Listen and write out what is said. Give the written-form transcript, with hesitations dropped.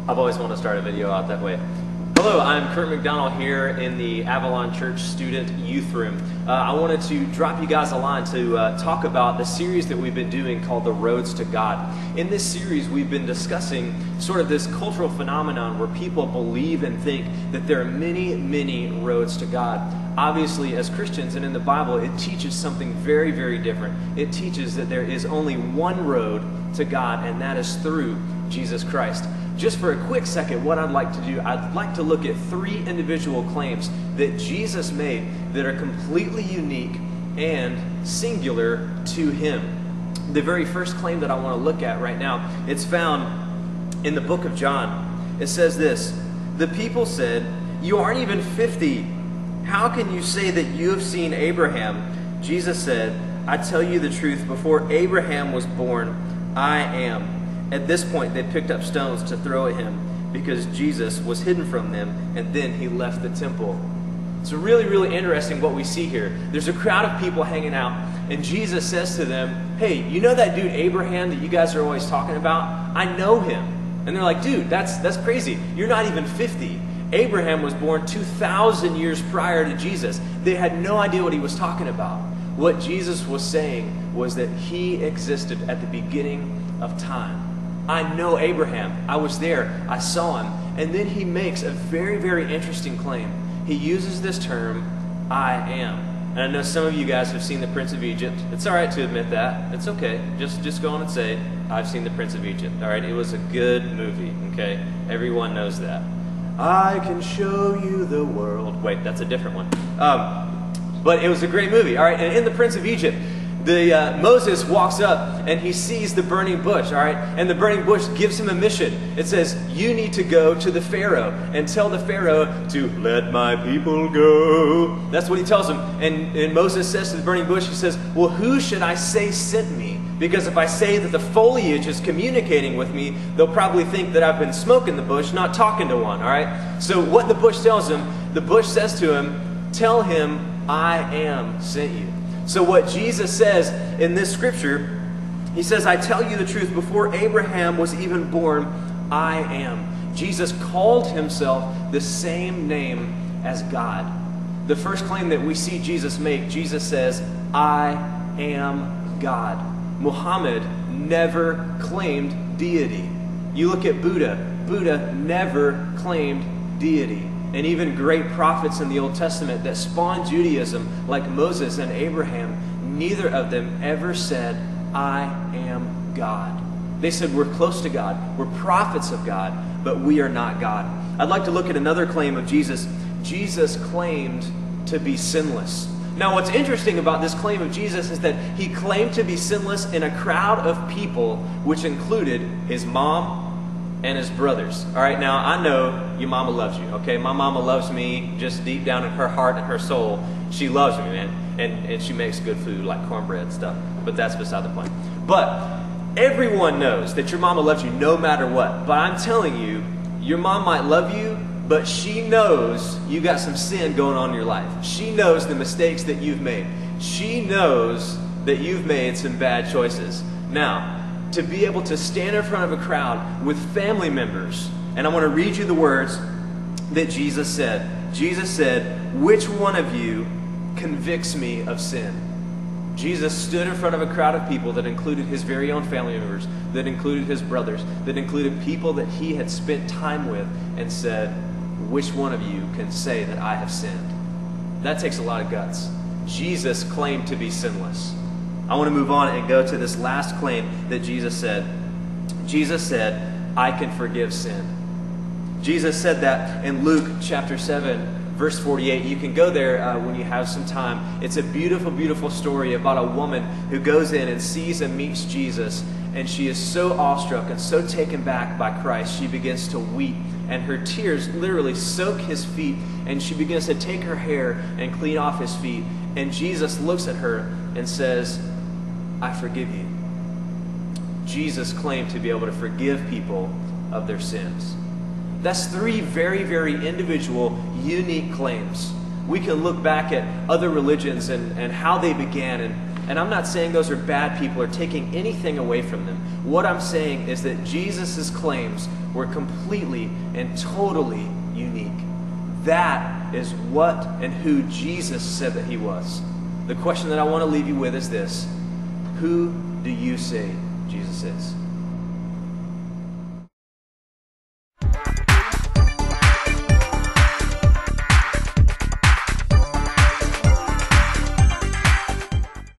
I've always wanted to start a video out that way. Hello, I'm Kirk McDonald here in the Avalon Church Student Youth Room. I wanted to drop you guys a line to talk about the series that we've been doing called The Roads to God. In this series, we've been discussing sort of this cultural phenomenon where people believe and think that there are many, many roads to God. Obviously, as Christians and in the Bible, it teaches something very, very different. It teaches that there is only one road to God, and that is through Jesus Christ. Just for a quick second, what I'd like to do, I'd like to look at three individual claims that Jesus made that are completely unique and singular to him. The very first claim that I want to look at right now, it's found in the book of John. It says this: "The people said, 'You aren't even 50. How can you say that you have seen Abraham?' Jesus said, 'I tell you the truth, before Abraham was born, I am.' At this point, they picked up stones to throw at him because Jesus was hidden from them, and then he left the temple." It's really, really interesting what we see here. There's a crowd of people hanging out, and Jesus says to them, "Hey, you know that dude Abraham that you guys are always talking about? I know him." And they're like, "Dude, that's crazy. You're not even 50. Abraham was born 2,000 years prior to Jesus." They had no idea what he was talking about. What Jesus was saying was that he existed at the beginning of time. I know Abraham. I was there. I saw him. And then he makes a very, very interesting claim. He uses this term, "I am." And I know some of you guys have seen The Prince of Egypt. It's all right to admit that. It's okay. Just go on and say, "I've seen The Prince of Egypt." All right? It was a good movie, okay? Everyone knows that. "I can show you the world." Wait, that's a different one. But it was a great movie, all right? And in The Prince of Egypt, Moses walks up and he sees the burning bush, all right? And the burning bush gives him a mission. It says, "You need to go to the Pharaoh and tell the Pharaoh to let my people go." That's what he tells him. And Moses says to the burning bush, he says, "Well, who should I say sent me? Because if I say that the foliage is communicating with me, they'll probably think that I've been smoking the bush, not talking to one," all right? So what the bush tells him, the bush says to him, "Tell him I am sent you." So what Jesus says in this scripture, he says, "I tell you the truth, before Abraham was even born, I am." Jesus called himself the same name as God. The first claim that we see Jesus make, Jesus says, "I am God." Muhammad never claimed deity. You look at Buddha. Buddha never claimed deity. And even great prophets in the Old Testament that spawned Judaism, like Moses and Abraham, neither of them ever said, "I am God." They said, "We're close to God, we're prophets of God, but we are not God." I'd like to look at another claim of Jesus. Jesus claimed to be sinless. Now, what's interesting about this claim of Jesus is that he claimed to be sinless in a crowd of people, which included his mom and his brothers. All right, now I know your mama loves you, okay? My mama loves me just deep down in her heart and her soul. She loves me, man. And she makes good food like cornbread and stuff. But that's beside the point. But everyone knows that your mama loves you no matter what. But I'm telling you, your mom might love you, but she knows you got some sin going on in your life. She knows the mistakes that you've made. She knows that you've made some bad choices. Now, to be able to stand in front of a crowd with family members, and I want to read you the words that Jesus said. Jesus said, "Which one of you convicts me of sin?" Jesus stood in front of a crowd of people that included his very own family members, that included his brothers, that included people that he had spent time with, and said, "Which one of you can say that I have sinned?" That takes a lot of guts. Jesus claimed to be sinless. I want to move on and go to this last claim that Jesus said. Jesus said, "I can forgive sin." Jesus said that in Luke chapter 7, verse 48. You can go there when you have some time. It's a beautiful, beautiful story about a woman who goes in and sees and meets Jesus, and she is so awestruck and so taken back by Christ, she begins to weep, and her tears literally soak his feet, and she begins to take her hair and clean off his feet, and Jesus looks at her and says, "I forgive you." Jesus claimed to be able to forgive people of their sins. That's three very, very individual, unique claims. We can look back at other religions and how they began, and And I'm not saying those are bad people or taking anything away from them. What I'm saying is that Jesus' claims were completely and totally unique. That is what and who Jesus said that he was. The question that I want to leave you with is this: who do you say Jesus is?